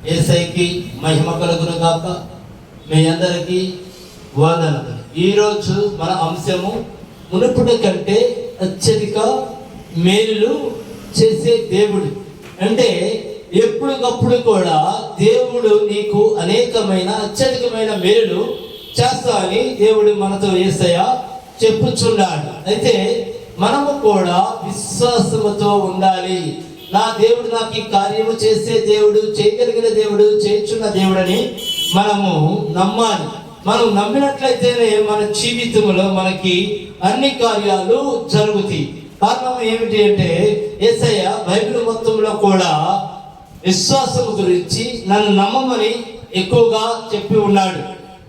యేసయ్యకి మహిమ కలుగును గాక. మీ అందరికీ వందనాలు. ఈరోజు మన అంశము మునుపటి కంటే అత్యధిక మేలులు చేసే దేవుడు. అంటే ఎప్పటికప్పుడు కూడా దేవుడు నీకు అనేకమైన అత్యధికమైన మేలులు చేస్తా అని దేవుడు మనతో యేసయ్య చెప్పుచున్నాడు. అయితే మనము కూడా విశ్వాసముతో ఉండాలి. నా దేవుడు నాకు ఈ కార్యము చేసే దేవుడు, చేయగలిగిన దేవుడు, చేయుచున్న దేవుడని మనము నమ్మాలి. మనం నమ్మినట్లయితేనే మన జీవితంలో మనకి అన్ని కార్యాలు జరుగుతాయి. కారణం ఏమిటి అంటే యేసయ్య బైబిల్ మొత్తంలో కూడా విశ్వాసం గురించి నన్ను నమ్మమని ఎక్కువగా చెప్పి ఉన్నాడు.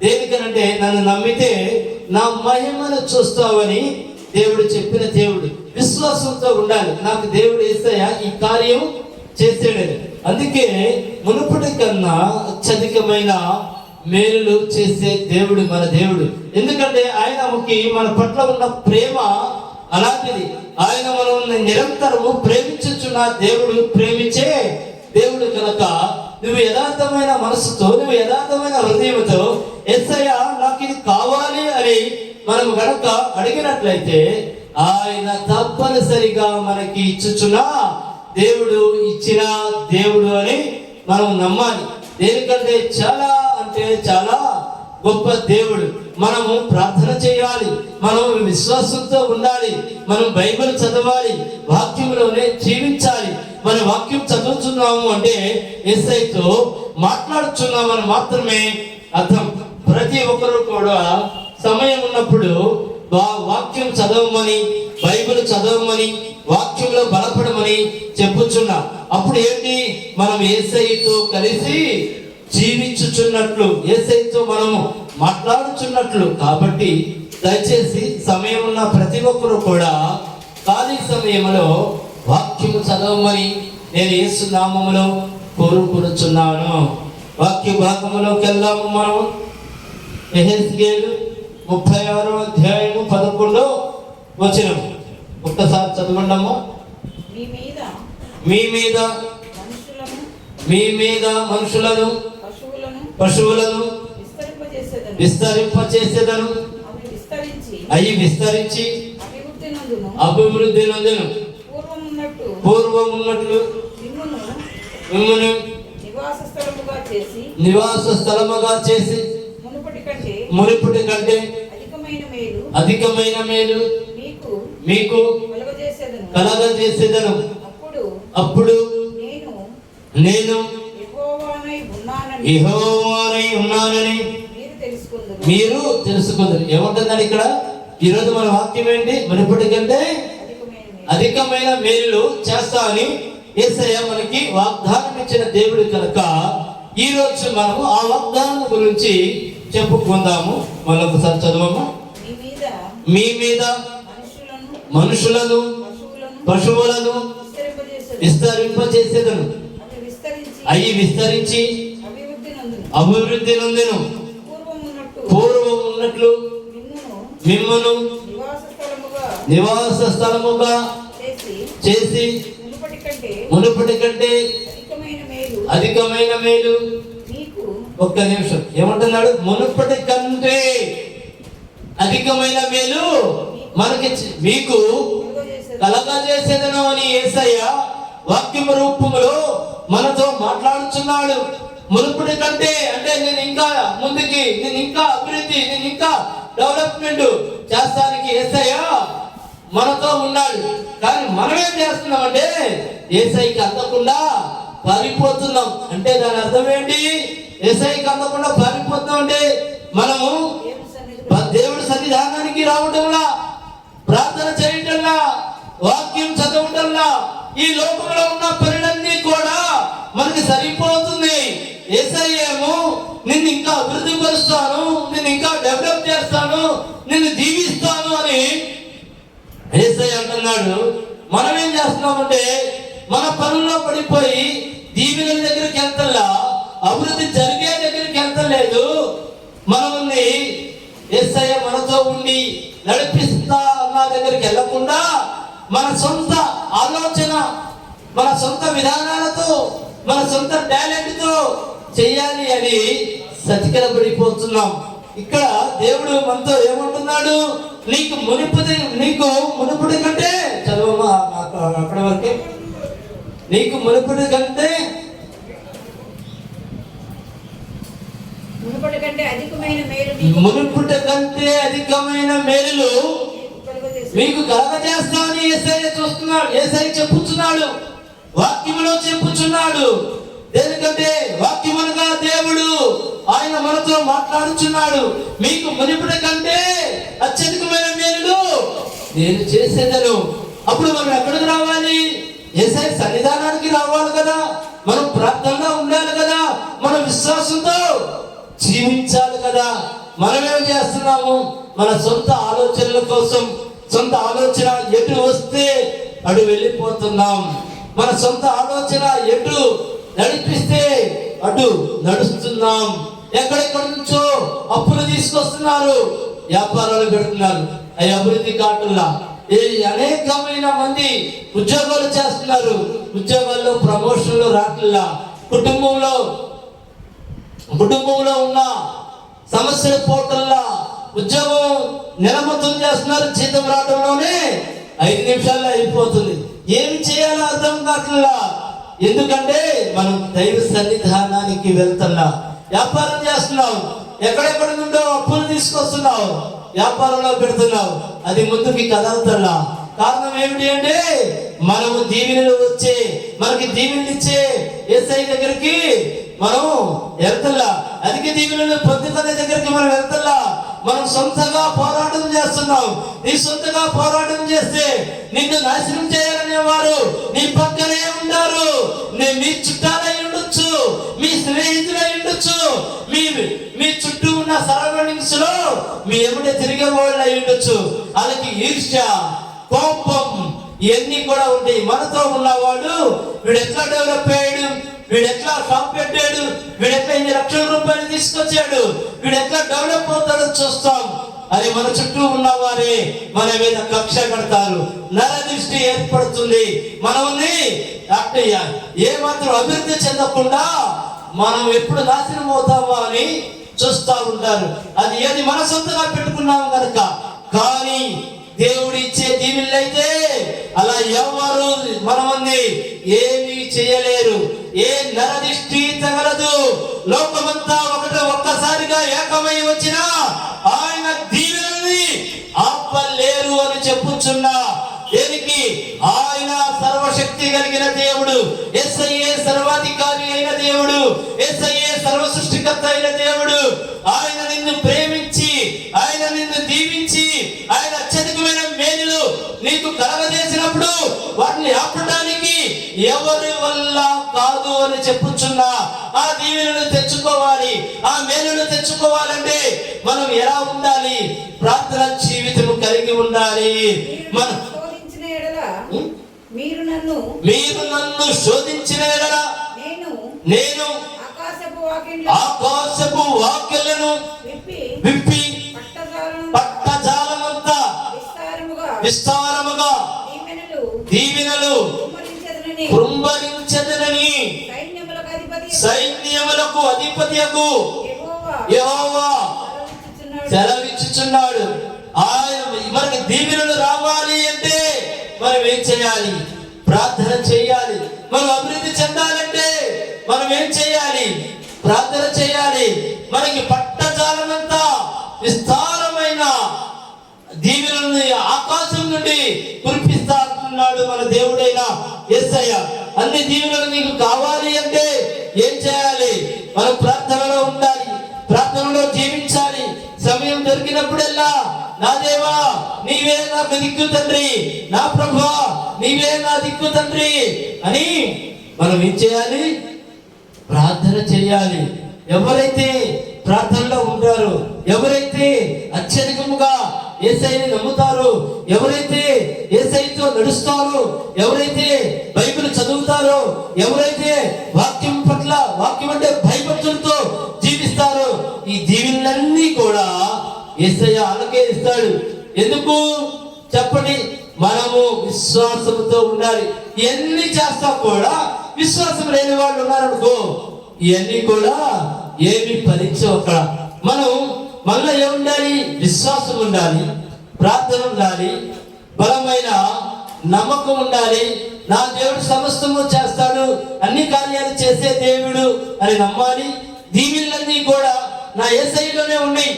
దేనికనంటే నన్ను నమ్మితే నా మహిమను చూస్తావని దేవుడు చెప్పిన దేవుడు. విశ్వాసంతో ఉండాలి. నాకు దేవుడు యేసయ్య ఈ కార్యం చేసాడని. అందుకే మునుపటి కన్నా అత్యధికమైన మేలులు చేసే దేవుడు మన దేవుడు. ఎందుకంటే ఆయనకి మన పట్ల ఉన్న ప్రేమ అలాంటిది. ఆయన మనల్ని నిరంతరము ప్రేమించుచున్న దేవుడు, ప్రేమించే దేవుడు కనుక నువ్వు యథార్థమైన మనసుతో, నువ్వు యథార్థమైన హృదయంతో యేసయ్య నాకు ఇది కావాలి అని మనం కనుక అడిగినట్లయితే ఆయన తప్పనిసరిగా మనకి ఇచ్చుచున్న దేవుడు, ఇచ్చిన దేవుడు అని మనం నమ్మాలి. దేనికంటే చాలా అంటే చాలా గొప్ప దేవుడు. మనము ప్రార్థన చేయాలి, మనం విశ్వాసంతో ఉండాలి, మనం బైబిల్ చదవాలి, వాక్యంలోనే జీవించాలి. మన వాక్యం చదువుతున్నాము అంటే యేసయ్యతో మాట్లాడుతున్నామని మాత్రమే అర్థం. ప్రతి ఒక్కరు కూడా సమయం ఉన్నప్పుడు వాక్యం చదవమని, బైబిల్ చదవమని, వాక్యంలో బలపడమని చెప్పుచున్నా. అప్పుడు ఏంటి? మనం యేసయ్యతో కలిసి జీవించుచున్నట్లు, యేసయ్యతో మనము మాట్లాడుచున్నట్లు. కాబట్టి దయచేసి సమయం ఉన్న ప్రతి ఒక్కరు కూడా ఖాళీ సమయంలో వాక్యము చదవమని నేను యేసు నామములో కోరుకొనుచున్నాను. వాక్య భాగములోకి వెళ్దాము. మనం యెహెజ్కేలు 36వ అధ్యాయము 11వ వచనం ఒక్కసారి చదవండము. మీ మీద మనుషులను పశువులను విస్తరింపచేసేదను, అవి విస్తరించి అభివృద్ధి నందును. పూర్వం ఉన్నట్లు మిమ్మును నివాస స్థలముగా చేసి మునుపటి కంటే అధికమైన మేలు మీకు కలగజేసేదను. అప్పుడు నేను యెహోవానై ఉన్నానని మీరు తెలుసుకుందరు. ఏముంటుందని ఇక్కడ ఈరోజు మన వాక్యం ఏంటి? మునుపటి కంటే అధికమైన మేలు చేస్తా అని యేసయ్య మనకి వాగ్దానం ఇచ్చిన దేవుడు కనుక ఈ రోజు మనము ఆ వాగ్దానం గురించి చెప్పుకుందాము. మరొకసారి చదవమ్మా. మీ మీద మనుషులను పశువులను విస్తరింపచేసేదను, అవి విస్తరించి అభివృద్ధి నందును. పూర్వం ఉన్నట్లు మిమ్మును నివాస స్థలముగా చేసి మునుపటి కంటే అధికమైన మేలు. ఒక్క నిమిషం, ఏమంటున్నాడు? మునుపటి కంటే అధికమైన మేలు మనకి మీకు కలగజేసేదను అని యేసయ్య వాక్యం రూపంలో మనతో మాట్లాడుచున్నాడు. మునుపటి కంటే అంటే నేను ఇంకా ముందుకి, నేను ఇంకా అభివృద్ధి, నేను ఇంకా డెవలప్మెంట్ చేస్తానికి యేసయ్య మనతో ఉన్నాడు. కానీ మనం ఏం చేస్తున్నామంటే యేసయ్యకి అందకుండా పారిపోతున్నాం. అంటే దాని అర్థం ఏంటి? యేసయ్యకి అందకుండా పారిపోతున్నాం అంటే మనము దేవుడి సన్నిధానానికి రావటంలా, ప్రార్థన చేయటంలా, వాక్యం చదవటంలా, ఈ లోకంలో ఉన్న పనులన్నీ కూడా మనకి సరిపోతుంది. యేసయ్యేమో నిన్ను ఇంకా అభివృద్ధి పరుస్తాను, నిన్ను ఇంకా డెవలప్ చేస్తాను, నిన్ను దీవిస్తాను అని యేసయ్య అంటున్నాడు. మనం ఏం చేస్తున్నామంటే మన పనుల్లో పడిపోయి దీవెనల దగ్గరికి వెళ్తల్లా, అభివృద్ధి జరిగే దగ్గరికి వెళ్తలేదు. మనల్ని యేసయ్య మనతో ఉండి నడిపిస్తా అన్న దగ్గరికి వెళ్ళకుండా మన సొంత ఆలోచన, మన సొంత విధానాలతో, మన సొంత టాలెంట్తో చెయ్యాలి అని సతికిలబడిపోతున్నాం. ఇక్కడ దేవుడు మనతో ఏమంటున్నాడు? నీకు మునుపుడి కంటే చదవమ్మా అక్కడ వరకే. నీకు మునుపుడి కంటే మునుపుట కంటే అధికమైన మేలులు మీకు కలగజేస్తామని యేసయ్య చూస్తున్నాడు. యేసయ్య చెప్పుచున్నాడు, వాక్యములో చెప్పుచున్నాడు. ఎందుకంటే వాక్యములుగా దేవుడు ఆయన మనతో మాట్లాడుచున్నాడు. మీకు మునుపుటి కంటే అత్యధికమైన మేలులు నేను చేసేదను. అప్పుడు మనం ఎక్కడికి రావాలి? యేసయ్య సన్నిధానానికి రావాలి కదా. మనం ప్రార్థనలో ఉండాలి కదా. మనం విశ్వాసంతో జీవించాలి కదా. మనమేం చేస్తున్నాము? మన సొంత ఆలోచనల కోసం, సొంత ఆలోచన ఎటు వస్తే అటు వెళ్ళిపోతున్నాం. మన సొంత ఆలోచన ఎటు నడిపిస్తే అటు నడుస్తున్నాం. ఎక్కడెక్కడ నుంచో అప్పులు తీసుకొస్తున్నారు, వ్యాపారాలు పెడుతున్నారు. అవి అభివృద్ధి కాటుల్లా అనేకమైన మంది ఉద్యోగాలు చేస్తున్నారు. ఉద్యోగాల్లో ప్రమోషన్లు రాట్లా. కుటుంబంలో ఉన్న సమస్యల పోటల్లా ఉద్యోగం నిలమతం చేస్తున్నారు. జీతం రావడంలోనే 5 నిమిషాల్లో అయిపోతుంది. ఏమి చేయాలో అర్థం కావట్లా. ఎందుకంటే మనం దైవ సన్నిధానానికి వెళ్తున్నా. వ్యాపారం చేస్తున్నావు, ఎక్కడెక్కడ నుండో అప్పులు తీసుకొస్తున్నావు, వ్యాపారంలో పెడుతున్నావు, అది ముందుకి కదలుతున్నా. కారణం ఏమిటి అంటే మనము దీవెనలు వచ్చే, మనకి దీవెనలు ఇచ్చే యేసయ్య దగ్గరికి మనం వెళ్తల్లా. అధిక దీవెనలు పొందుకునే దగ్గరికి మనం వెళ్తల్లా. మనం సొంతంగా పోరాటం చేస్తున్నాం. నీ సొంతగా పోరాటం చేస్తే నిన్ను నాశనం చేయాలనే వారు నీ పక్కనే ఉంటారు. మీ చుట్టాలై ఉండొచ్చు, మీ స్నేహితులై ఉండొచ్చు, మీ చుట్టూ ఉన్న సరౌండింగ్స్ లో మీ ఎముడే తిరిగే వాళ్ళు అయి ఉండొచ్చు. వాళ్ళకి ఈర్ష్య, కోపం ఇవన్నీ కూడా ఉంటాయి. మనతో ఉన్నవాడు వీడు ఎట్లా డెవలప్ అయ్యాడు, వీడు ఎట్లా షాప్ పెట్టాడు, వీడు ఎట్లా 8 లక్షల రూపాయలు తీసుకొచ్చాడు, వీడు ఎట్లా డెవలప్ అవుతాడో చూస్తాం. అది మన చుట్టూ ఉన్నవారే మన మీద కక్ష కడతారు, నరదృష్టి ఏర్పడుతుంది. మనల్ని ఏ మాత్రం అభివృద్ధి చెందకుండా మనం ఎప్పుడు నాశనం అవుతామో అని చూస్తూ ఉంటారు. అది ఏది మన సొంతగా పెట్టుకున్నాము కనుక. కానీ దేవుడు ఇచ్చే దీవెనలైతే అలా ఎవరు మనమంది ఏమీ చేయలేరు. ఏ నరదిష్టి తగలదు. లోకమంతా ఒక్కసారిగా ఏకమై వచ్చిన ఆయన దీవెనల్ని ఆపలేరు అని చెప్పుచున్నా. దేనికి? ఆయన సర్వశక్తి కలిగిన దేవుడు, యేసయ్యే సర్వాధికారి అయిన దేవుడు, యేసయ్యే సర్వ సృష్టికర్త అయిన దేవుడు. ఆయన నిన్ను ప్రేమించి, ఆయన నిన్ను దీవించి, ఆయన అత్యధికమైన మేలులు నీకు కలగజేసినప్పుడు వాటిని ఆపడానికి ఎవరి వల్ల కాదు అని చెప్పుచున్నా. ఆ దీవెనలు తెచ్చుకోవాలి, ఆ మేలును తెచ్చుకోవాలంటే మనం ఎలా ఉండాలి? ప్రార్థన జీవితం కలిగి ఉండాలి. మీరు నన్ను శోధించిన ఎడల నేను ఆకాశపు వాకిళ్లను విప్పి పట్టజాలమంతా విస్తారముగా దీవెనలు కృంభరించెదనని సైన్యములకు అధిపతియగు యెహోవా సెలవిచ్చుచున్నాడు. ఆయన మనకి దీవెనలు రావాలి అంటే మనం ఏం చేయాలి? ప్రార్థన చేయాలి. మనం అభివృద్ధి చెందాలంటే మనం ఏం చేయాలి? ప్రార్థన చేయాలి. మనకి పట్టజాలమంతా విస్తారమైన దీవెనలను ఆకాశం నుండి కురిపిస్తా అంటున్నాడు మన దేవుడైన యేసయ్య. అన్ని దీవెనలు నీకు కావాలి అంటే ఏం చేయాలి? మనం ప్రార్థనలో ఉండాలి, ప్రార్థనలో జీవించాలి. సమయం దొరికినప్పుడల్లా నా దేవా నీవే నాకు దిక్కు తండ్రి, నా ప్రభువా నీవే నా దిక్కు తండ్రి అని మనం ఏం చేయాలి? ప్రార్థన చేయాలి. ఎవరైతే ప్రార్థనలో ఉంటారో, ఎవరైతే అత్యధికముగా యేసయ్యని నమ్ముతారో, ఎవరైతే యేసయ్యతో నడుస్తారో, ఎవరైతే బైబిల్ చదువుతారో, ఎవరైతే వాక్యం పట్ల, వాక్యం అంటే భయభక్తులతో జీవిస్తారో, ఈ దీవెనలన్నీ కూడా యేసయ్య అలాగే ఇస్తాడు. ఎందుకు చెప్పండి? మనము విశ్వాసంతో ఉండాలి. ఎన్ని చేస్తా కూడా విశ్వాసం లేని వాళ్ళు ఉన్నారనుకో, ఇవన్నీ కూడా ఏమి ఫలించవు. అక్కడ మనం మనలో ఏముండాలి? విశ్వాసం ఉండాలి, ప్రార్థన ఉండాలి, బలమైన నమ్మకం ఉండాలి. నా దేవుడు సమస్తము చేస్తాడు, అన్ని కార్యాలు చేసే దేవుడు అని నమ్మాలి. దీవెనలన్నీ కూడా నా యేసయ్యలోనే ఉన్నాయి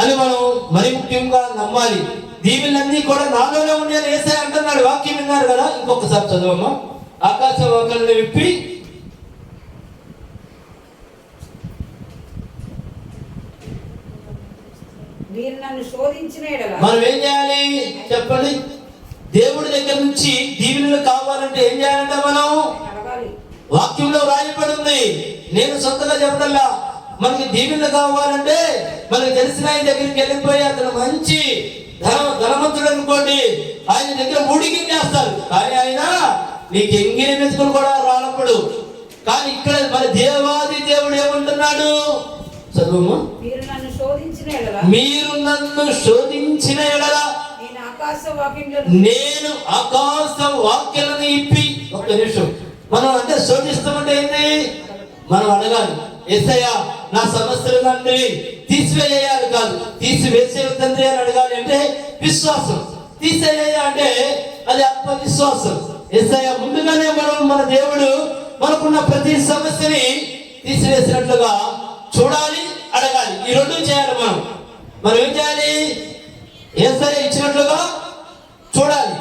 అని మనం మరి ముఖ్యంగా నమ్మాలి. దీవెనలన్నీ కూడా నాలోనే ఉన్నాయి అని యేసయ్య అంటున్నాడు. వాక్యం విన్నారు కదా, ఇంకొకసారి చదవమ్మా. ఆకాశ వాకలను విప్పి మీరు నన్ను శోధించిన యెడల మనం ఏం చేయాలి చెప్పండి? దేవుడి దగ్గర నుంచి దీవెనలు కావాలంటే ఏం చేయాలంటే మనం అడగాలి. వాక్యంలో రాయబడి ఉంది. నేను సొంతగా చెప్పడల్లా. మనకి దీవెనలు కావాలంటే మనకి తెలిసిన ఆయన దగ్గరికి వెళ్ళిపోయి అతను మంచి ధనవంతుడు అనుకోండి, ఆయన దగ్గర ఊడికి చేస్తారు. కానీ ఆయన నీకు ఎంగిలి మెతుకులు కూడా రానప్పుడు. కానీ ఇక్కడ మన దేవాది దేవుడు ఏమంటున్నాడు? చదువు. మీరు నన్ను శోధించిన యెడల మీరు నన్ను శోధించిన యెడల నేను ఆకాశ వాక్యాలను ఇప్పి. ఒక్క నిమిషం. మనం అంటే శోధిస్తామంటే ఏంటి? మనం అడగాలి, యేసయ్యా నా సమస్యలు తండ్రి తీసివేయాలి కాదు, తీసివేసే తండ్రి అని అడగాలి. అంటే విశ్వాసం. తీసేయ అంటే అది ఆత్మవిశ్వాసం. యేసయ్యా ముందుగానే మన దేవుడు మనకున్న ప్రతి సమస్యని తీసివేసినట్లుగా చూడాలి, అడగాలి. ఈ రెండు చేయాలి. మనం ఏం చేయాలి? యేసయ్య ఇచ్చినట్లుగా చూడాలి,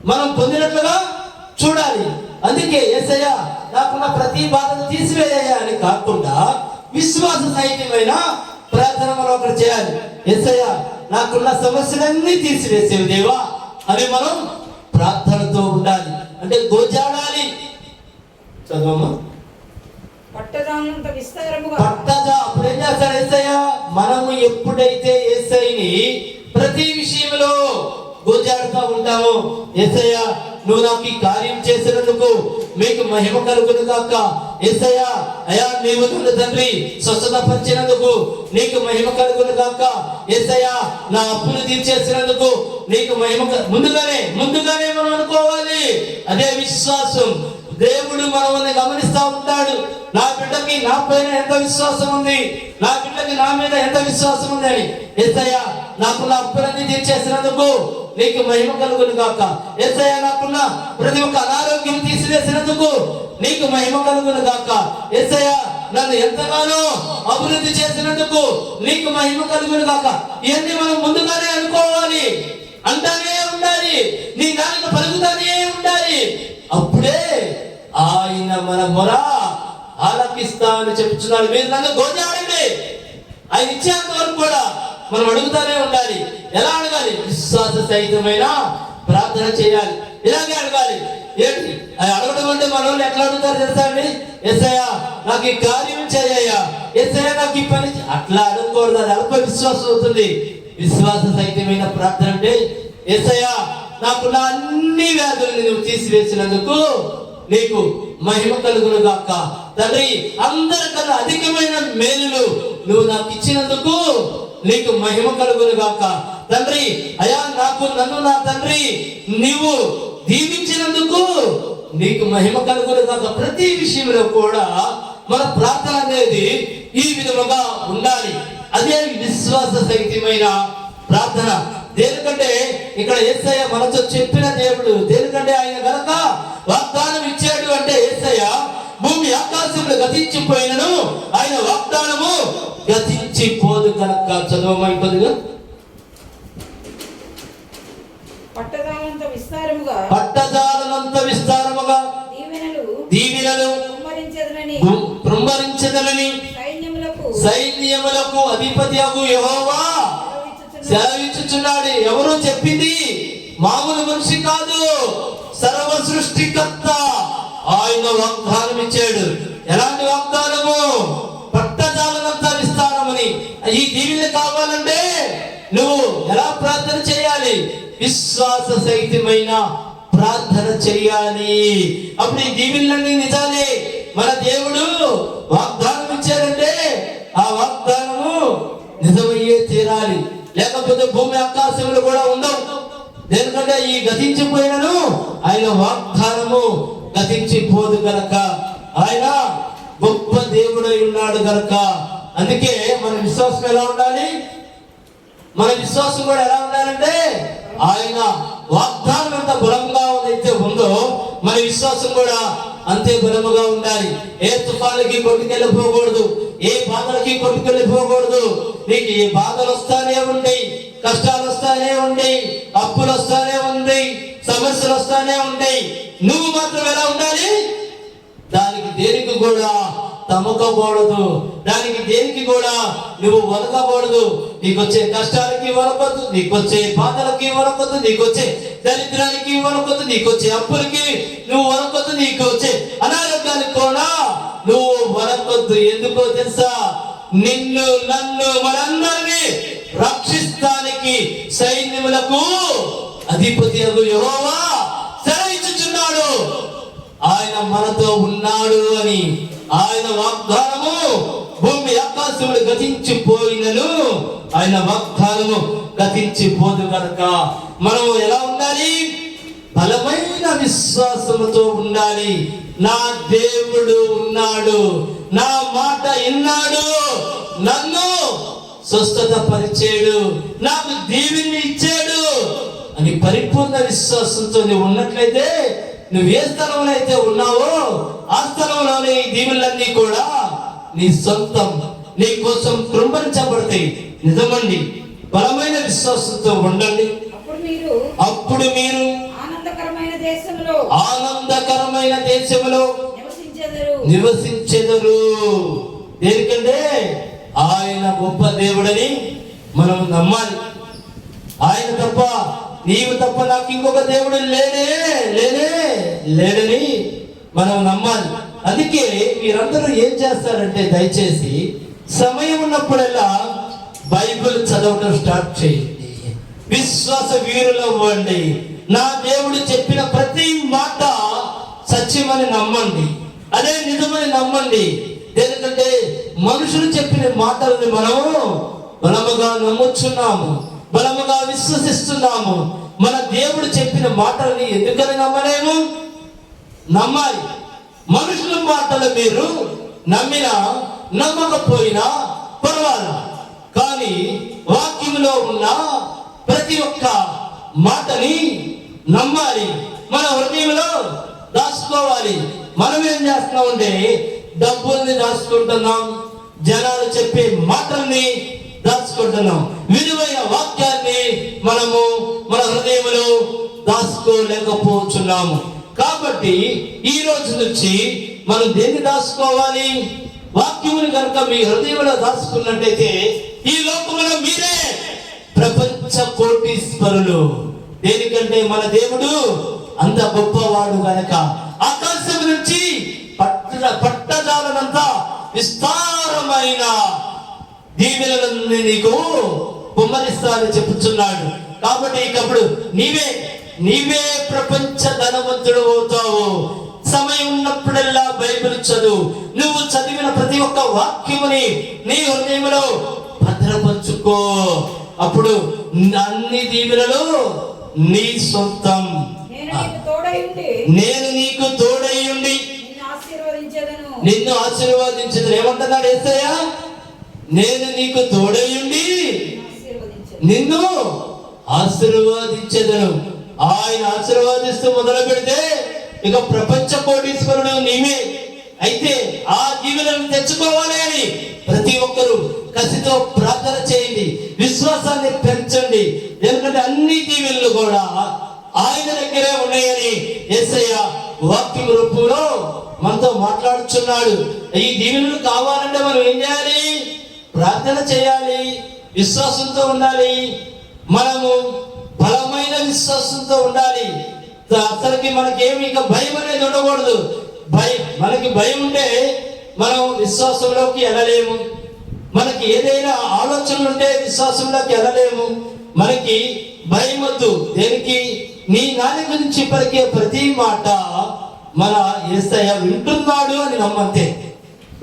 మనం పొందినట్లుగా చూడాలి. అందుకే యేసయ్య నాకున్న ప్రతి బాధను తీసివేయ అని కాకుండా విశ్వాస సహితమైన ప్రార్థన మనం ఒకటి చేయాలి. యేసయ్య నాకున్న సమస్యలన్నీ తీసివేసేవి దేవా అని మనం ప్రార్థనతో ఉండాలి. అంటే గోజాడాలి. చదవమ్మా. పట్టజాలంత విస్తారముగా అప్పుడు ఏం చేస్తాడు యేసయ్య? మనము ఎప్పుడైతే యేసయ్యని ప్రతి విషయంలో గోజాడుతూ ఉంటాము, యేసయ్య నువ్వు నాకు ఈ కార్యం చేసినందుకు మీకు మహిమ కలుగును గాక. యేసయ్య అయా నీవు నన్ను తండ్రి స్వస్థత పరిచినందుకు నీకు మహిమ కలుగును గాక. యేసయ్య నా అప్పులు తీర్చేసినందుకు నీకు మహిమ. ముందుగానే మనం అనుకోవాలి. అదే విశ్వాసం. దేవుడు మనల్ని గమనిస్తా ఉంటాడు. నా బిడ్డకి నా పైన ఎంత విశ్వాసం ఉంది, నా బిడ్డకి నా మీద ఎంత విశ్వాసం ఉంది అని. యేసయ్య నాకున్న అప్పులన్నీ తీర్చేసినందుకు నీకు మహిమ కలుగును గాక. యేసయ్య నాకున్న ప్రతి ఒక్క అనారోగ్యం తీసివేసినందుకు నీకు మహిమ కలుగును గాక. యేసయ్య నన్ను ఎంతగానో అభివృద్ధి చేసినందుకు నీకు మహిమ కలుగును గాక. ఇవన్నీ మనం ముందుగానే అనుకోవాలి, అంటానే ఉండాలి, నీ నాలుక పలుకుతానే ఉండాలి. అప్పుడే ఆయన మన మొర ఆలకిస్తామని చెప్తున్నాడు. మీరు నన్ను గోజాడండి, ఆయన ఇచ్చేంత వరకు కూడా మనం అడుగుతానే ఉండాలి. ఎలా అడగాలి? విశ్వాస సహితమైన ప్రార్థన చేయాలి. ఇలాగే అడగాలి. ఏంటి అడగడం అంటే మన వాళ్ళు ఎట్లా అడుగుతారు తెలుసా అండి? యేసయ్యా నాకు ఈ కార్యం చేయ్యా, యేసయ్యా నాకు ఈ పని. అట్లా అడగకూడదు, అది అల్ప విశ్వాసం అవుతుంది. విశ్వాస సహితమైన ప్రార్థన అంటే యేసయ్యా నాకున్న అన్ని వ్యాధులను నువ్వు తీసివేసినందుకు నీకు మహిమ కలుగును గాక. తండ్రి అందరికన్నా అధికమైన మేలులు నువ్వు నాకు ఇచ్చినందుకు నీకు మహిమ కలుగును గాక. తండ్రి అయా నన్ను నా తండ్రి నీవు దీవించినందుకు నీకు మహిమ కలుగును గాక. ప్రతి విషయంలో కూడా మన ప్రార్థన అనేది ఈ విధముగా ఉండాలి. అదే విశ్వాస సహితమైన ప్రార్థన. దేనికంటే ఇక్కడ యేసయ్య మనతో చెప్పిన దేవుడు. దేనికంటే ఆయన గనక వాగ్దానం ఇచ్చాడు అంటే యేసయ్య భూమి ఆకాశంలో గతించిపోయినను ఆయన వాగ్దానము గతించిపోదు కనుక. చదవమని కొద్దిగా. పట్టజాలంత విస్తారముగా దీవెనలు కృమ్మరించెదనని సైన్యములకు అధిపతియగు యెహోవా సెలవిచ్చుచున్నాడు. ఎవరు చెప్పింది? మామూలు మనిషి కాదు, సర్వ సృష్టికర్త. ఆయన వాగ్దానం ఇచ్చాడు. ఎలాంటి వాగ్దానము? పట్టజాలనంతా విస్తారమని. ఈ దీవెనలు కావాలంటే నువ్వు ఎలా ప్రార్థన చేయాలి? విశ్వాస సహితమైన ప్రార్థన చేయాలి. అప్పుడు ఈ దీవెనలన్నీ నిజాలే. మన దేవుడు వాగ్దానం ఇచ్చాడంటే ఆ వాగ్దానము నిజమయ్యే తీరాలి. లేకపోతే భూమి ఆకాశములు కూడా ఉండవు. ఎందుకంటే ఈ గతించిపోయినను ఆయన వాగ్దానము గతించిపోదు గనక. ఆయన గొప్ప దేవుడై ఉన్నాడు కనుక, అందుకే మన విశ్వాసం ఎలా ఉండాలి? మన విశ్వాసం కూడా ఎలా ఉండాలంటే ఆయన వాగ్దానం ఎంత బలంగా అయితే ఉందో మన విశ్వాసం కూడా అంతే బలముగా ఉండాలి. ఏ తుఫానుకి కొట్టుకెళ్ళిపోకూడదు, ఏ బాధలకి కొట్టుకెళ్ళిపోకూడదు. నీకు ఏ బాధలు వస్తానే ఉంటాయి, కష్టాలు వస్తానే ఉంటాయి, అప్పులు వస్తానే ఉంటాయి, సమస్యలు వస్తానే ఉంటాయి. నువ్వు మాత్రం ఎలా ఉండాలి? దానికి దేనికి కూడా తమకకూడదు, దానికి దేనికి కూడా నువ్వు వనకకూడదు. నీకొచ్చే కష్టాలకి వనకొద్దు, నీకొచ్చే బాధలకి వనకొద్దు, నీకొచ్చే దరిద్రానికి వనకొద్దు, నీకొచ్చే అప్పులకి నువ్వు వనకొద్దు, నీకొచ్చే అనారోగ్యానికి కూడా నువ్వు వనకొద్దు. ఎందుకో తెలుసా? నిన్ను నన్ను మనందరినీ రక్షిస్తానికి సైన్యములకు అధిపతి యెహోవా సెలవిచ్చుచున్నాడు. ఆయన మనతో ఉన్నాడు అని. ఆయన వాగ్దానము భూమి ఆకాశములు గతించిపోయినను ఆయన వాగ్దానము గతించిపోదు కనుక మనం ఎలా ఉండాలి? బలమైన విశ్వాసముతో ఉండాలి. నా దేవుడు ఉన్నాడు, నా మాట విన్నాడు, నన్ను స్వస్థత పరిచాడు, నాకు దీవెని ఇచ్చాడు అని పరిపూర్ణ విశ్వాసంతో నువ్వు ఉన్నట్లయితే, నువ్వు ఏ స్థలంలో అయితే ఉన్నావో ఆ స్థలంలోనే ఈ దీవులన్నీ కూడా నీ సొంతం, నీ కోసం కృంభరించబడతాయి. నిజమండి, బలమైన విశ్వాసంతో ఉండండి. అప్పుడు మీరు ఆనందకరమైన దేశంలో నివసించెదరు. దేనికంటే ఆయన గొప్ప దేవుడని మనం నమ్మాలి. ఆయన తప్ప, నీవు తప్ప నాకు ఇంకొక దేవుడు లేడని మనం నమ్మాలి. అందుకే మీరందరూ ఏం చేస్తారంటే, దయచేసి సమయం ఉన్నప్పుడల్లా బైబిల్ చదవడం స్టార్ట్ చేయండి. విశ్వాస వీరులు అవ్వండి. నా దేవుడు చెప్పిన ప్రతి మాట సత్యమని నమ్మండి, అదే నిజమని నమ్మండి. ఎందుకంటే మనుషులు చెప్పిన మాటలని మనము బలముగా నమ్ముచున్నాము, బలముగా విశ్వసిస్తున్నాము. మన దేవుడు చెప్పిన మాటలని ఎందుకని నమ్మలేము? నమ్మాలి. మనుషుల మాటలు మీరు నమ్మినా నమ్మకపోయినా పర్వాలా, కానీ వాక్యంలో ఉన్న ప్రతి ఒక్క మాటని నమ్మాలి, మన హృదయంలో దాచుకోవాలి. మనం ఏం చేస్తున్నామంటే డబ్బుల్ని దాచుకుంటున్నాం, జనాలు చెప్పే మాటల్ని దాచుకుంటున్నాం, విలువైన వాక్యాన్ని మనము మన హృదయంలో దాచుకోలేకపోతున్నాము. కాబట్టి ఈ రోజు నుంచి మనం దేన్ని దాచుకోవాలి? వాక్యముని కనుక మీ హృదయంలో దాచుకున్నట్టయితే ఈ లోకంలో మీరే ప్రపంచ కోటీశ్వరులు. దేనికంటే మన దేవుడు అంత గొప్పవాడు గనక ఆకాశం నుంచి పట్టజాలనంత విస్తారమైన దీవెనలను నీకు కుమ్మరిస్తానని చెప్పుచున్నాడు. కాబట్టి ఇకప్పుడు నీవే ప్రపంచ ధనవంతుడు అవుతావు. సమయం ఉన్నప్పుడల్లా బైబిల్ చదువు. నువ్వు చదివిన ప్రతి ఒక్క వాక్యముని నీ హృదయంలో భద్రపరుచుకో. అప్పుడు అన్ని దీవెనలు నీ సొంతం. నేను నీకు తోడై ఉండి నిన్ను ఆశీర్వదించదను. ఏమంటున్నాడు యేసయ్య? నేను నీకు తోడై ఉండి నిన్ను ఆశీర్వదించదను. ఆయన ఆశీర్వాదిస్తూ మొదలు పెడితే ఇక ప్రపంచ కోటీశ్వరుడు నీవే. అయితే ఆ దీవెనలను తెచ్చుకోవాలి అని ప్రతి ఒక్కరూ కసితో ప్రార్థన చేయండి, విశ్వాసాన్ని పెంచండి. ఎందుకంటే అన్ని దీవెనలు కూడా ఆయన దగ్గరే ఉన్నాయని యేసయ్య వాక్యం రూపంలో మనతో మాట్లాడుచున్నాడు. ఈ దీవెనలు కావాలంటే మనం ఏం చేయాలి? ప్రార్థన చేయాలి, విశ్వాసంతో ఉండాలి. మనము బలమైన విశ్వాసంతో ఉండాలి. అసలుకి మనకేమి ఇక భయం అనేది ఉండకూడదు. మనకి భయం ఉంటే మనం విశ్వాసంలోకి వెళ్ళలేము. మనకి ఏదైనా ఆలోచనలు ఉంటే విశ్వాసంలోకి వెళ్ళలేము. మనకి భయం వద్దు. దేనికి? నీ నాన్న గురించి పలికే ప్రతి మాట మన యేసయ్య వింటున్నాడు అని నమ్మంతే.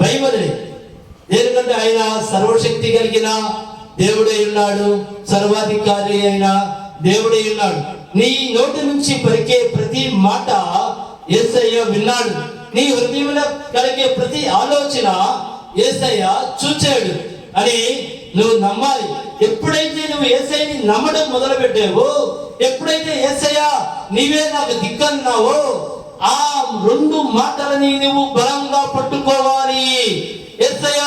భయం వదిలే. ఎందుకంటే ఆయన సర్వశక్తి కలిగిన దేవుడై ఉన్నాడు, సర్వాధికారి అయిన దేవుడై ఉన్నాడు. నీ నోటి నుంచి పలికే ప్రతి మాట యేసయ్య విన్నాడు. నీ హృదయంలో కలిగే ప్రతి ఆలోచన యేసయ్య చూచాడు అని నువ్వు నమ్మాలి. ఎప్పుడైతే నువ్వు యేసయ్యని నమ్మడం మొదలు పెట్టావో, ఎప్పుడైతే యేసయ్య నీవే నాకు దిక్కన్నావో, ఆ రెండు మాటలని నువ్వు బలంగా పట్టుకోవాలి. యేసయ్య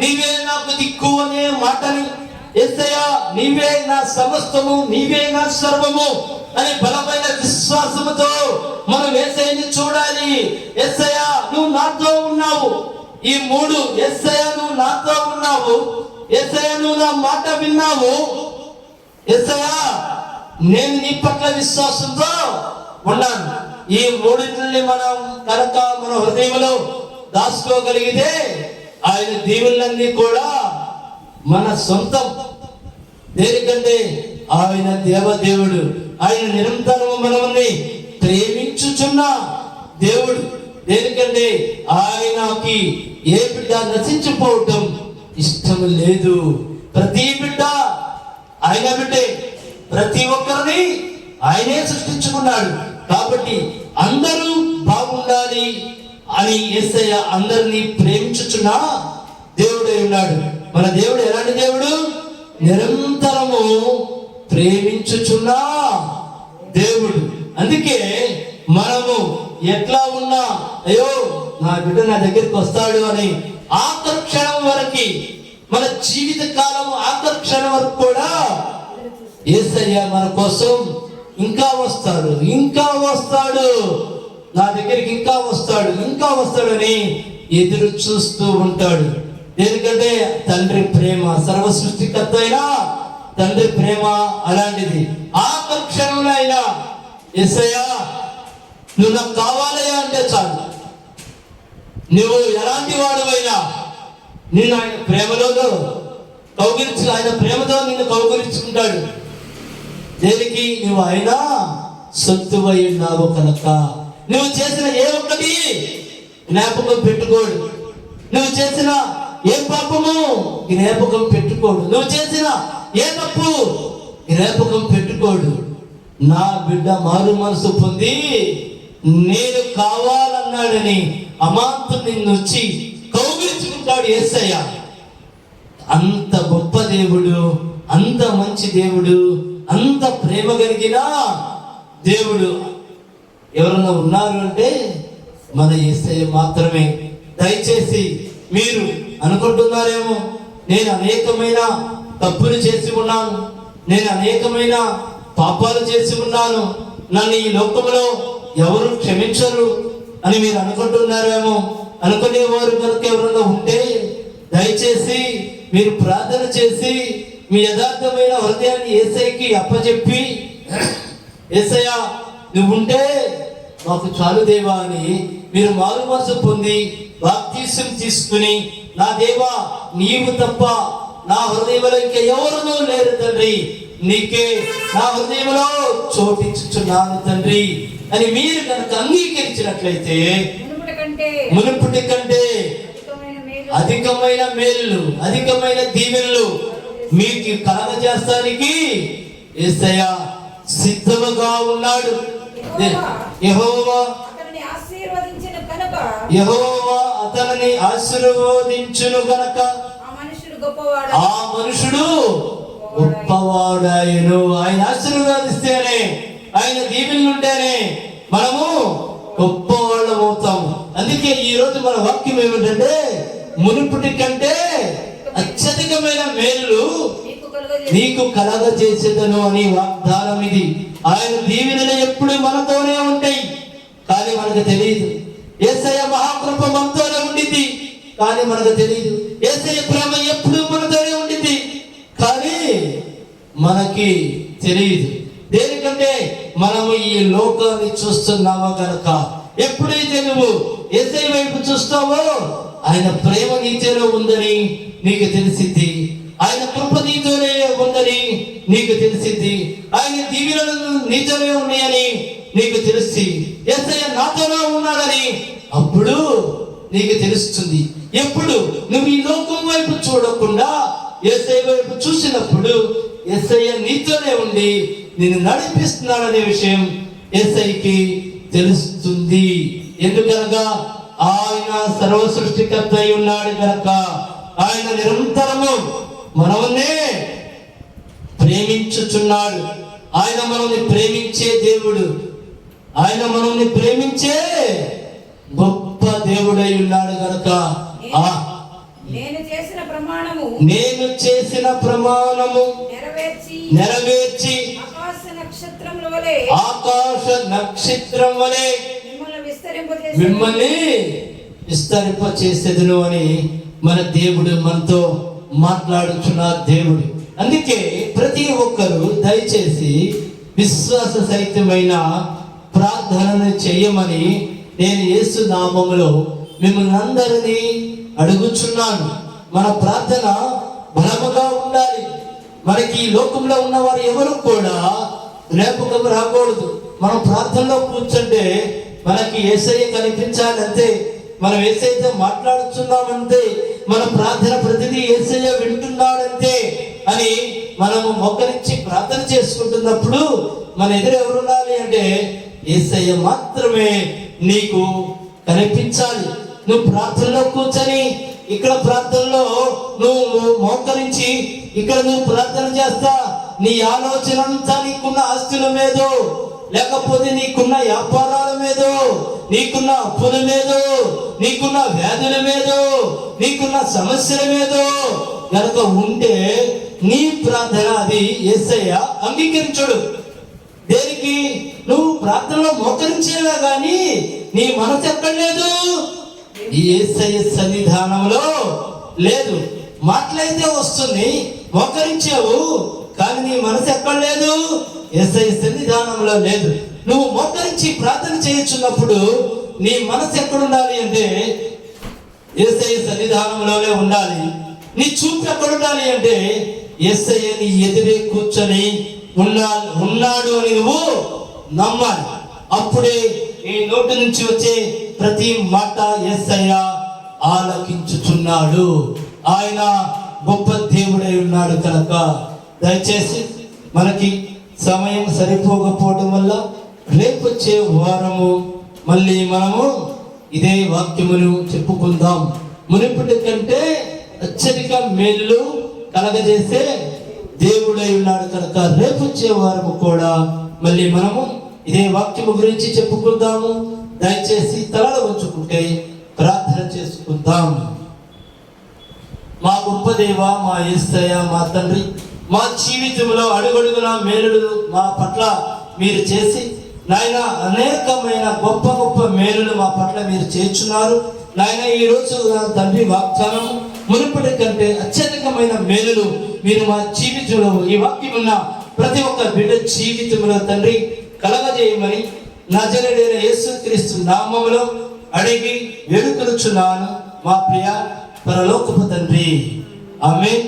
నీవే నాకు దిక్కు అనే మాటని, యేసయ్య నీవే నా సమస్తము, నీవే నా సర్వము అని బలమైన విశ్వాసముతో మనం యేసయ్యని చూడాలి. యేసయ్య నువ్వు నాతో ఉన్నావు. ఈ మూడు, యేసయ్య నువ్వు నాతో ఉన్నావు, యేసయ్య నువ్వు నా మాట విన్నావు, యేసయ్య నేను నీ పట్ల విశ్వాసంతో ఉన్నాను. ఈ మూడింటిని మనం కనుక మన హృదయంలో దాచుకోగలిగితే ఆయన దీవులన్నీ కూడా మన సొంతం. దేనికంటే ఆయన దేవదేవుడు, ఆయన నిరంతరం మనల్ని ప్రేమించుచున్న దేవుడు. దేనికంటే ఆయనకి ఏ బిడ్డ నశించిపోవటం ఇష్టం లేదు. ప్రతి బిడ్డ ఆయన బిడ్డే, ప్రతి ఒక్కరిని ఆయనే సృష్టించుకున్నాడు. కాబట్టి అందరూ బాగుండాలి అని యేసయ్య అందరినీ ప్రేమించుచున్న దేవుడై ఉన్నాడు. మన దేవుడు ఎలాంటి దేవుడు? నిరంతరము ప్రేమించుచున్న దేవుడు. అందుకే మనము ఎట్లా ఉన్నా, అయ్యో నా బిడ్డ నా దగ్గరికి వస్తాడు అని ఆఖరి క్షణం వరకు, మన జీవిత కాలం ఆఖరి క్షణం వరకు కూడా యేసయ్య మన కోసం ఇంకా వస్తాడు, ఇంకా వస్తాడు, నా దగ్గరికి ఇంకా వస్తాడు, ఇంకా వస్తాడని ఎదురు చూస్తూ ఉంటాడు. ఎందుకంటే తండ్రి ప్రేమ, సర్వ సృష్టికర్త అయినా తండ్రి ప్రేమ అలాంటిది. ఆఖరి క్షణంలో అయినా యేసయ్య నువ్వు నాకు కావాలయ్యా అంటే చాలు. నువ్వు ఎలాంటి వాడువైనా నిన్ను ఆయన ప్రేమలో ఆయన ప్రేమతో నిన్ను కౌగిలించుకుంటాడు. దేనికి? నువ్వు ఆయన సొత్తువై ఉన్నావు కనుక. నువ్వు చేసిన ఏ ఒక్కటి జ్ఞాపకం పెట్టుకోడు. నువ్వు చేసిన ఏ పాపము జ్ఞాపకం పెట్టుకోడు. నువ్వు చేసిన ఏ తప్పు జ్ఞాపకం పెట్టుకోడు. నా బిడ్డ మారు మనసు పొంది నేను కావాలన్నాడని అమాంతం నిన్ను వచ్చి కౌగిలించుకుంటాడు యేసయ్య. అంత గొప్ప దేవుడు, అంత మంచి దేవుడు, అంత ప్రేమ కలిగిన దేవుడు ఎవరన్నా ఉన్నారు అంటే మన యేసయ్య మాత్రమే. దయచేసి మీరు అనుకుంటున్నారేమో, నేను అనేకమైన తప్పులు చేసి ఉన్నాను, నేను అనేకమైన పాపాలు చేసి ఉన్నాను, నన్ను ఈ లోకంలో ఎవరు క్షమించరు అని మీరు అనుకుంటున్నారేమో. అనుకునేవారు కనుక ఎవరైనా ఉంటే దయచేసి మీరు ప్రార్థన చేసి మీ యథార్థమైన హృదయాన్ని యేసయ్యకి అప్పచెప్పి, యేసయ్య నువ్వు ఉంటే మాకు చాలు దేవా అని మీరు మారు మనసు పొంది బాప్తీసం తీసుకుని, నా దేవా నీవు తప్ప నా హృదయంలో ఇంకా ఎవరునూ లేరు తండ్రి, నీకే నా హృదయంలో చోటించుచున్నాను తండ్రి అని మీరు కనుక అంగీకరించినట్లయితే మునుపటి కంటే అధికమైన మేలు, అధికమైన దీవెనలు మీకు కలగజేస్తానికి యేసయ్య సిద్ధముగా ఉన్నాడు. యెహోవా అతనిని ఆశీర్వదించును గనక ఆ మనుషుడు గొప్పవాడాయను. ఆయన ఆశీర్వాదిస్తేనే, ఆయన దీవెనలు ఉంటేనే మనము గొప్పవాళ్ళం అవుతాం. అందుకే ఈ రోజు మన వాక్యం ఏమిటంటే, మునుపటి కంటే అత్యధికమైన మేలు నీకు కలగజేసేదను అని వాగ్దానం ఇది. ఆయన దీవెనలు ఎప్పుడు మనతోనే ఉంటాయి, కానీ మనకు తెలియదు. యేసయ్య మహాకృప మనతోనే ఉండింది, కానీ మనకు తెలియదు. యేసయ్య ప్రేమ ఎప్పుడు మనతోనే ఉండింది, కానీ మనకి తెలియదు. దేనికంటే మనము ఈ లోకాన్ని చూస్తున్నామో కనుక. ఎప్పుడైతే నువ్వు యేసయ్య వైపు చూస్తావో ఆయన ప్రేమ నీతోనే ఉందని నీకు తెలిసింది, ఆయన కృప నీతోనే ఉందని నీకు తెలిసింది, ఆయన దీవెనలు నీతోనే ఉన్నాయని నీకు తెలిసి, యేసయ్య నాతోనే ఉన్నాడని అప్పుడు నీకు తెలుస్తుంది. ఎప్పుడు నువ్వు ఈ లోకం వైపు చూడకుండా యేసయ్య వైపు చూసినప్పుడు యేసయ్య నీతోనే ఉండి నిన్ను నడిపిస్తున్నాడనే విషయం యేసయ్యకి తెలుస్తుంది. ఎందుకనగా ఆయన సర్వ సృష్టికర్త అయి ఉన్నాడు కనుక ఆయన నిరంతరము మనల్నే ప్రేమించుచున్నాడు. ఆయన మనల్ని ప్రేమించే దేవుడు, ఆయన మనల్ని ప్రేమించే గొప్ప దేవుడై ఉన్నాడు కనుక నేను చేసిన ప్రమాణము నెరవేర్చి ఆకాశ నక్షత్రం వలె మిమ్మల్ని విస్తరింప చేసేదును అని మన దేవుడు మనతో మాట్లాడుచున్న దేవుడు. అందుకే ప్రతి ఒక్కరూ దయచేసి విశ్వాస సహితమైన ప్రార్థనను చేయమని నేను యేసు నామములో మిమ్మల్ని అందరినీ అడుగుచున్నాను. మన ప్రార్థన బలముగా ఉండాలి. మనకి ఈ లోకంలో ఉన్నవారు ఎవరు కూడా జ్ఞాపకం రాకూడదు. మనం ప్రార్థనలో కూర్చుంటే మనకి యేసయ్య కనిపించాలంతే, మనం యేసయ్యతో మాట్లాడుతున్నామంతే, మన ప్రార్థన ప్రతిదీ యేసయ్య వింటున్నాడంతే అని మనము మొక్కరించి ప్రార్థన చేసుకుంటున్నప్పుడు మన ఎదురు ఎవరు ఉండాలి అంటే యేసయ్య మాత్రమే నీకు కనిపించాలి. నువ్వు ప్రార్థనలో కూర్చొని ఇక్కడ ప్రార్థనలో నువ్వు మోకరించి ఇక్కడ నువ్వు ప్రార్థన చేస్తా, నీ ఆలోచన అంతా నీకున్న ఆస్తుల మీదో, లేకపోతే నీకున్న వ్యాపారాల మీదో, నీకున్న అప్పుల మీదో, నీకున్న వ్యాధుల మీదో, నీకున్న సమస్యల మీదో గనక ఉంటే నీ ప్రార్థన అది యేసయ్య అంగీకరించడు. దేనికి? నువ్వు ప్రార్థనలో మోకరించేవా గాని నీ మనసు ఎక్కడ లేదు, ఈ యేసయ్య సన్నిధానంలో లేదు. మాటలైతే వస్తుంది, మోకరించావు, కానీ నీ మనసు ఎక్కడ లేదు, యేసయ్య సన్నిధానంలో లేదు. నువ్వు మోకరించి ప్రార్థన చేయించున్నప్పుడు నీ మనసు ఎక్కడ ఉండాలి అంటే యేసయ్య సన్నిధానంలోనే ఉండాలి. నీ చూపు ఎక్కడ ఉండాలి అంటే యేసయ్య నీ ఎదురే కూర్చొని ఉన్నాడు అని నువ్వు నమ్మాలి. అప్పుడే ఈ నోటి నుంచి వచ్చే ప్రతి మాట యేసయ్య ఆలకించుచున్నాడు. ఆయన గొప్ప దేవుడై ఉన్నాడు కనుక దయచేసి మనకి సమయం సరిపోకపోవడం వల్ల రేపు వచ్చే వారము మళ్ళీ మనము ఇదే వాక్యమును చెప్పుకుందాం. మునుపటి కంటే అత్యధిక మేలు కలగజేసే దేవుడై ఉన్నాడు కనుక రేపు వచ్చే వారము కూడా మళ్ళీ మనము ఇదే వాక్యము గురించి చెప్పుకుందాము. దయచేసి తలలు వంచుకుంటే ప్రార్థన చేసుకుందాం. మా గొప్ప దేవ, మా యేసయ్య, మా తండ్రి, మా జీవితంలో అడుగడుగున మేలులు మా పట్ల మీరు చేసి నాయన అనేకమైన గొప్ప గొప్ప మేలులు మా పట్ల మీరు చేర్చున్నారు నాయన. ఈ రోజు తండ్రి వాగ్దానం మునుపటి కంటే అత్యధికమైన మేలులు మీరు మా జీవితంలో ఈ వాక్యం ఉన్న ప్రతి ఒక్క బిడ్డ జీవితంలో తండ్రి కలగజేయమని నజరేయుడైన యేసుక్రీస్తు నామములో అడిగి వేడుకొనుచున్నాను మా ప్రియ పరలోకపు తండ్రి. ఆమేన్,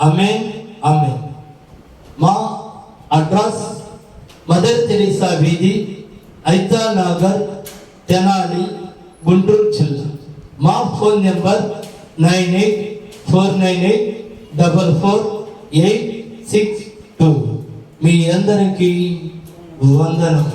ఆమేన్, ఆమేన్. మా అడ్రస్ మదర్ తెరీసా వీధి, ఐతా నగర్, తెనాలి, గుంటూరు జిల్లా. మా ఫోన్ నెంబర్ 9849844862. మీ అందరికీ వందనం.